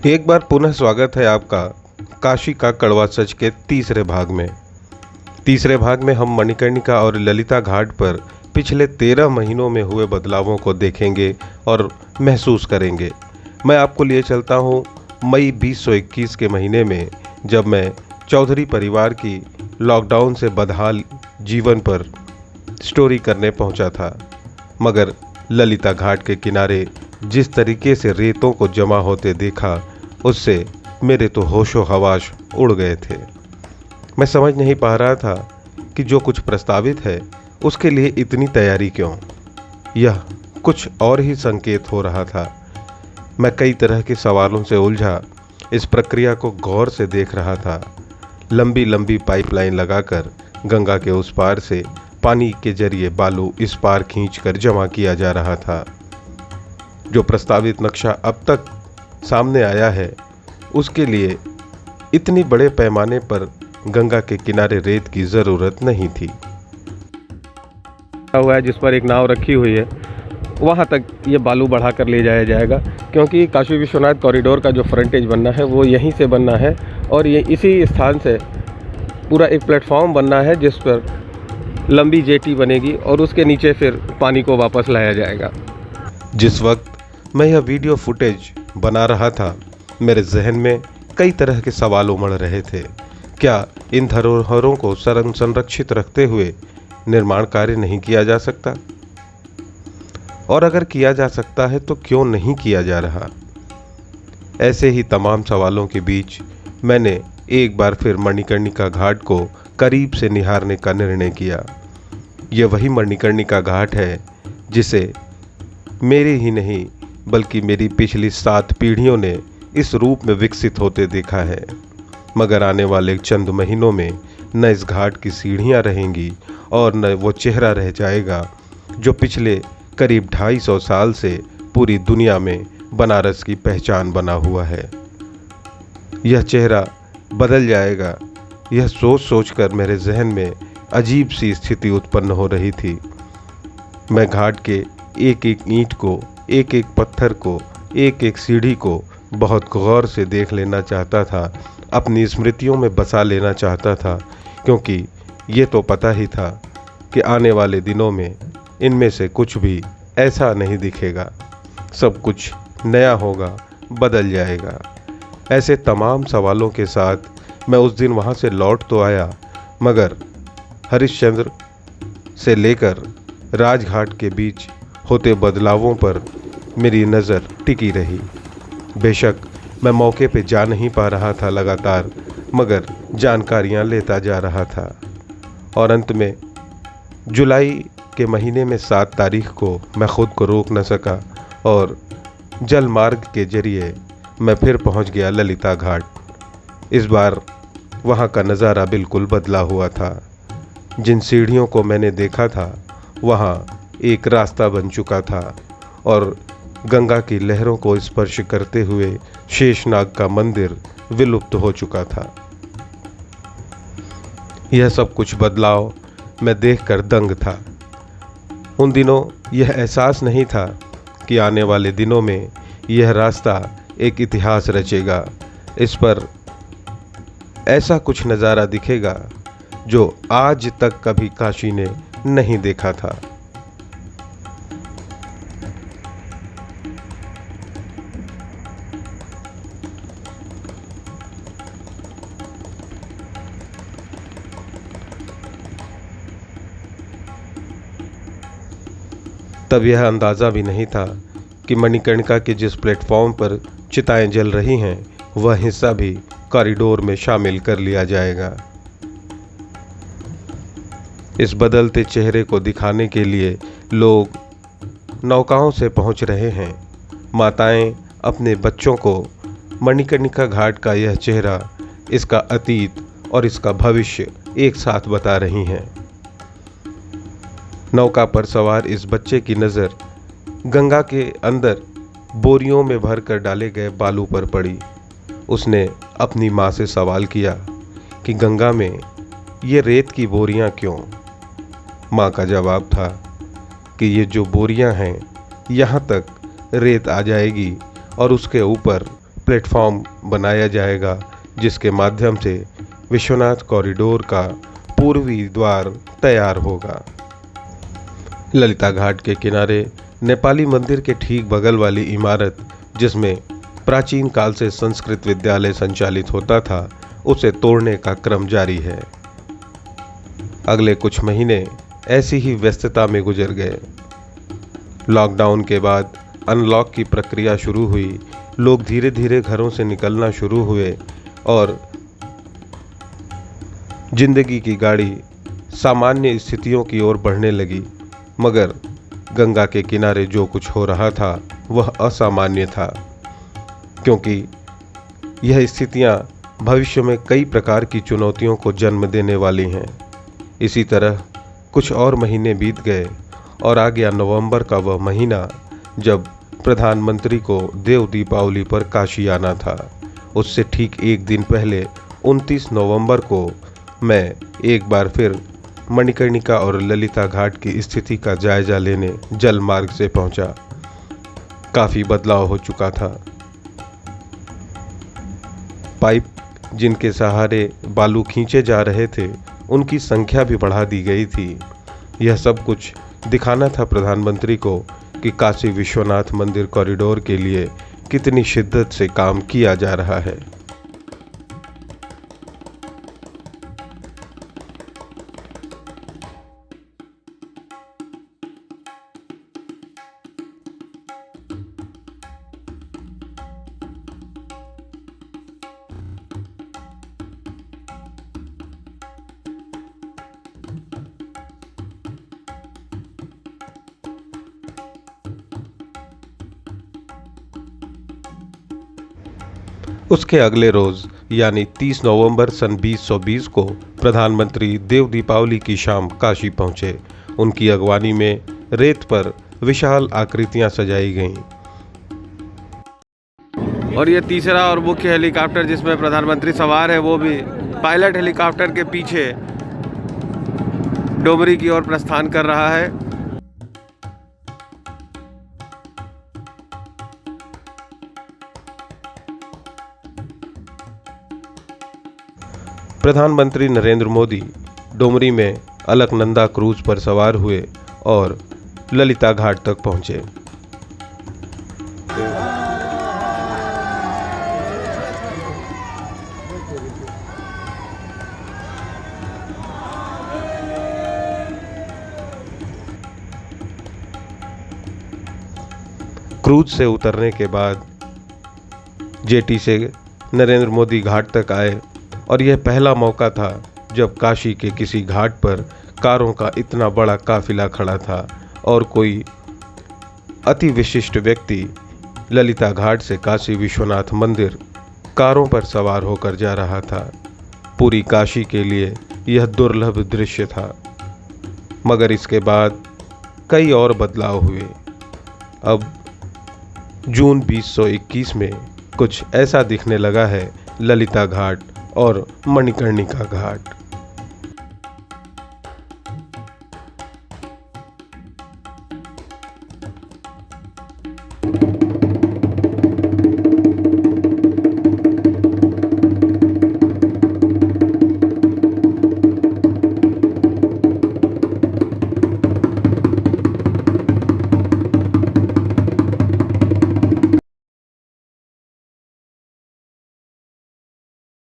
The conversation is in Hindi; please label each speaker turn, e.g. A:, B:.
A: एक बार पुनः स्वागत है आपका काशी का कड़वा सच के तीसरे भाग में। तीसरे भाग में हम मणिकर्णिका और ललिता घाट पर पिछले 13 महीनों में हुए बदलावों को देखेंगे और महसूस करेंगे। मैं आपको लिए चलता हूँ मई 2021 के महीने में, जब मैं चौधरी परिवार की लॉकडाउन से बदहाल जीवन पर स्टोरी करने पहुंचा था। मगर ललिता घाट के किनारे जिस तरीके से रेतों को जमा होते देखा, उससे मेरे तो होशो हवास उड़ गए थे। मैं समझ नहीं पा रहा था कि जो कुछ प्रस्तावित है उसके लिए इतनी तैयारी क्यों। यह कुछ और ही संकेत हो रहा था। मैं कई तरह के सवालों से उलझा इस प्रक्रिया को गौर से देख रहा था। लंबी लंबी पाइपलाइन लगाकर गंगा के उस पार से पानी के जरिए बालू इस पार खींचकर जमा किया जा रहा था। जो प्रस्तावित नक्शा अब तक सामने आया है, उसके लिए इतनी बड़े पैमाने पर गंगा के किनारे रेत की ज़रूरत नहीं थी।
B: हुआ है जिस पर एक नाव रखी हुई है, वहाँ तक ये बालू बढ़ा कर ले जाया जाएगा, क्योंकि काशी विश्वनाथ कॉरिडोर का जो फ्रंटेज बनना है वो यहीं से बनना है और ये इसी स्थान से पूरा एक प्लेटफॉर्म बनना है जिस पर लंबी जेटी बनेगी और उसके नीचे फिर पानी को वापस लाया जाएगा।
A: जिस वक्त मैं यह वीडियो फुटेज बना रहा था, मेरे जहन में कई तरह के सवाल उमड़ रहे थे। क्या इन धरोहरों को संरक्षित रखते हुए निर्माण कार्य नहीं किया जा सकता? और अगर किया जा सकता है तो क्यों नहीं किया जा रहा? ऐसे ही तमाम सवालों के बीच मैंने एक बार फिर मणिकर्णिका घाट को करीब से निहारने का निर्णय किया। यह वही मणिकर्णिका घाट है जिसे मेरे ही नहीं बल्कि मेरी पिछली 7 पीढ़ियों ने इस रूप में विकसित होते देखा है। मगर आने वाले चंद महीनों में न इस घाट की सीढ़ियां रहेंगी और न वो चेहरा रह जाएगा जो पिछले करीब 250 साल से पूरी दुनिया में बनारस की पहचान बना हुआ है। यह चेहरा बदल जाएगा, यह सोच सोचकर मेरे जहन में अजीब सी स्थिति उत्पन्न हो रही थी। मैं घाट के एक एक ईंट को, एक एक पत्थर को, एक एक सीढ़ी को बहुत गौर से देख लेना चाहता था, अपनी स्मृतियों में बसा लेना चाहता था, क्योंकि ये तो पता ही था कि आने वाले दिनों में इनमें से कुछ भी ऐसा नहीं दिखेगा। सब कुछ नया होगा, बदल जाएगा। ऐसे तमाम सवालों के साथ मैं उस दिन वहाँ से लौट तो आया, मगर हरिश्चंद्र से लेकर राजघाट के बीच होते बदलावों पर मेरी नज़र टिकी रही। बेशक मैं मौके पे जा नहीं पा रहा था लगातार, मगर जानकारियां लेता जा रहा था और अंत में जुलाई के महीने में 7 तारीख को मैं खुद को रोक न सका और जल मार्ग के जरिए मैं फिर पहुंच गया ललिता घाट। इस बार वहां का नज़ारा बिल्कुल बदला हुआ था। जिन सीढ़ियों को मैंने देखा था वहां एक रास्ता बन चुका था और गंगा की लहरों को स्पर्श करते हुए शेषनाग का मंदिर विलुप्त हो चुका था। यह सब कुछ बदलाव मैं देखकर दंग था। उन दिनों यह एहसास नहीं था कि आने वाले दिनों में यह रास्ता एक इतिहास रचेगा। इस पर ऐसा कुछ नज़ारा दिखेगा जो आज तक कभी काशी ने नहीं देखा था। तब यह अंदाज़ा भी नहीं था कि मणिकर्णिका के जिस प्लेटफॉर्म पर चिताएं जल रही हैं वह हिस्सा भी कॉरिडोर में शामिल कर लिया जाएगा। इस बदलते चेहरे को दिखाने के लिए लोग नौकाओं से पहुंच रहे हैं। माताएं अपने बच्चों को मणिकर्णिका घाट का यह चेहरा, इसका अतीत और इसका भविष्य एक साथ बता रही हैं। नौका पर सवार इस बच्चे की नज़र गंगा के अंदर बोरियों में भरकर डाले गए बालू पर पड़ी। उसने अपनी माँ से सवाल किया कि गंगा में ये रेत की बोरियां क्यों? माँ का जवाब था कि ये जो बोरियां हैं यहाँ तक रेत आ जाएगी और उसके ऊपर प्लेटफॉर्म बनाया जाएगा जिसके माध्यम से विश्वनाथ कॉरिडोर का पूर्वी द्वार तैयार होगा। ललिता घाट के किनारे नेपाली मंदिर के ठीक बगल वाली इमारत, जिसमें प्राचीन काल से संस्कृत विद्यालय संचालित होता था, उसे तोड़ने का क्रम जारी है। अगले कुछ महीने ऐसी ही व्यस्तता में गुजर गए। लॉकडाउन के बाद अनलॉक की प्रक्रिया शुरू हुई। लोग धीरे धीरे घरों से निकलना शुरू हुए और जिंदगी की गाड़ी सामान्य स्थितियों की ओर बढ़ने लगी। मगर गंगा के किनारे जो कुछ हो रहा था वह असामान्य था, क्योंकि यह स्थितियां भविष्य में कई प्रकार की चुनौतियों को जन्म देने वाली हैं। इसी तरह कुछ और महीने बीत गए और आ गया नवंबर का वह महीना जब प्रधानमंत्री को देव दीपावली पर काशी आना था। उससे ठीक एक दिन पहले 29 नवंबर को मैं एक बार फिर मणिकर्णिका और ललिता घाट की स्थिति का जायजा लेने जल मार्ग से पहुंचा। काफ़ी बदलाव हो चुका था। पाइप जिनके सहारे बालू खींचे जा रहे थे, उनकी संख्या भी बढ़ा दी गई थी। यह सब कुछ दिखाना था प्रधानमंत्री को कि काशी विश्वनाथ मंदिर कॉरिडोर के लिए कितनी शिद्दत से काम किया जा रहा है। उसके अगले रोज यानी 30 नवंबर सन 2020 को प्रधानमंत्री देव दीपावली की शाम काशी पहुंचे। उनकी अगवानी में रेत पर विशाल आकृतियां सजाई गईं।
B: और ये तीसरा और मुख्य हेलीकॉप्टर जिसमें प्रधानमंत्री सवार है, वो भी पायलट हेलीकॉप्टर के पीछे डोमरी की ओर प्रस्थान कर रहा है।
A: प्रधानमंत्री नरेंद्र मोदी डोमरी में अलकनंदा क्रूज पर सवार हुए और ललिता घाट तक पहुंचे। क्रूज से उतरने के बाद जेटी से नरेंद्र मोदी घाट तक आए और यह पहला मौका था जब काशी के किसी घाट पर कारों का इतना बड़ा काफिला खड़ा था और कोई अति विशिष्ट व्यक्ति ललिता घाट से काशी विश्वनाथ मंदिर कारों पर सवार होकर जा रहा था। पूरी काशी के लिए यह दुर्लभ दृश्य था। मगर इसके बाद कई और बदलाव हुए। अब जून 2021 में कुछ ऐसा दिखने लगा है ललिता घाट और मणिकर्णिका घाट।